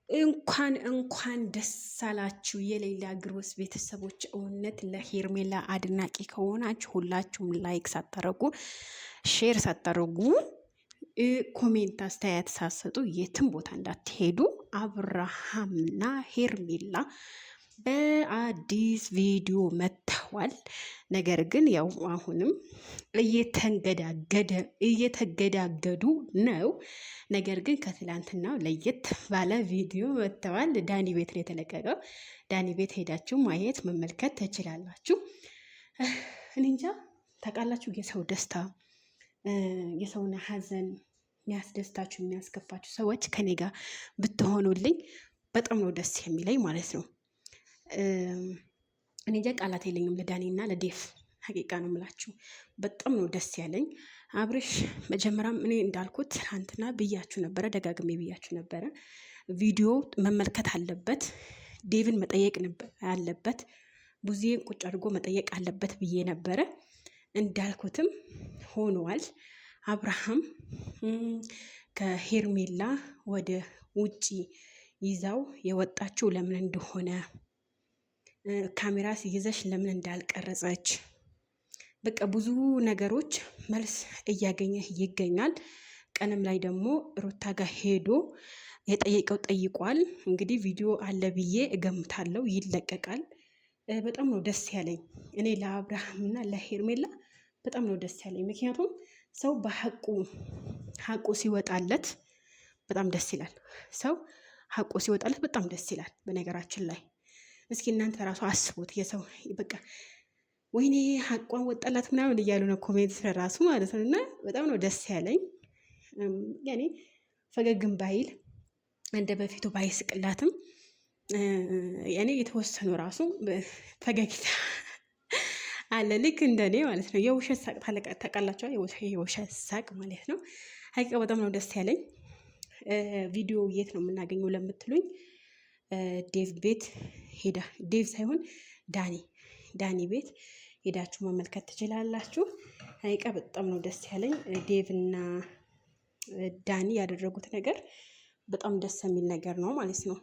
እንኳን ደስ አላችሁ የሌላ ግሮስ ቤተሰቦች። እውነት ለሄርሜላ አድናቂ ከሆናችሁ ሁላችሁም ላይክ ሳታረጉ ሼር ሳታረጉ ኮሜንት አስተያየት ሳሰጡ የትም ቦታ እንዳትሄዱ። አብርሃምና ሄርሜላ በአዲስ ቪዲዮ መጥተዋል። ነገር ግን ያው አሁንም እየተገዳገዱ ነው። ነገር ግን ከትላንትናው ለየት ባለ ቪዲዮ መጥተዋል። ዳኒ ቤት ነው የተለቀቀው። ዳኒ ቤት ሄዳችሁ ማየት መመልከት ትችላላችሁ። እኔ እንጃ ታውቃላችሁ፣ የሰው ደስታ የሰውን ሀዘን የሚያስደስታችሁ የሚያስከፋችሁ ሰዎች ከኔ ጋር ብትሆኑልኝ በጣም ነው ደስ የሚለኝ ማለት ነው። እኔ እንጃ ቃላት የለኝም ለዳኒና ለዴፍ ሀቂቃ ነው የምላችሁ። በጣም ነው ደስ ያለኝ። አብርሽ መጀመሪያም እኔ እንዳልኩት ትናንትና ብያችሁ ነበረ፣ ደጋግሜ ብያችሁ ነበረ። ቪዲዮ መመልከት አለበት፣ ዴቭን መጠየቅ አለበት፣ ቡዚን ቁጭ አድርጎ መጠየቅ አለበት ብዬ ነበረ። እንዳልኩትም ሆኗል። አብርሃም ከሄርሜላ ወደ ውጪ ይዛው የወጣችው ለምን እንደሆነ፣ ካሜራ ይዘሽ ለምን እንዳልቀረጸች፣ በቃ ብዙ ነገሮች መልስ እያገኘ ይገኛል። ቀንም ላይ ደግሞ ሩታ ጋር ሄዶ የጠየቀው ጠይቋል። እንግዲህ ቪዲዮ አለ ብዬ እገምታለሁ፣ ይለቀቃል። በጣም ነው ደስ ያለኝ። እኔ ለአብርሃምና ለሄርሜላ በጣም ነው ደስ ያለኝ። ምክንያቱም ሰው በሐቁ ሲወጣለት በጣም ደስ ይላል። ሰው ሐቁ ሲወጣለት በጣም ደስ ይላል። በነገራችን ላይ እስኪ እናንተ ራሱ አስቡት። የሰው በቃ ወይኔ ሐቋን ወጣላት ምናምን እያሉ ነው ኮሜንት ስለራሱ ማለት ነው። እና በጣም ነው ደስ ያለኝ። ያኔ ፈገግም ባይል እንደ በፊቱ ባይስቅላትም ያኔ የተወሰኑ ራሱ ፈገግታ አለ፣ ልክ እንደኔ ማለት ነው። የውሸት ሳቅ ታውቃላችኋል፣ የውሸት ሳቅ ማለት ነው። ሀቂቃ በጣም ነው ደስ ያለኝ። ቪዲዮ የት ነው የምናገኘው ለምትሉኝ፣ ዴቭ ቤት ዴቭ ሳይሆን ዳኒ ቤት ሄዳችሁ መመልከት ትችላላችሁ። ሀቂቃ በጣም ነው ደስ ያለኝ። ዴቭ እና ዳኒ ያደረጉት ነገር በጣም ደስ የሚል ነገር ነው ማለት ነው።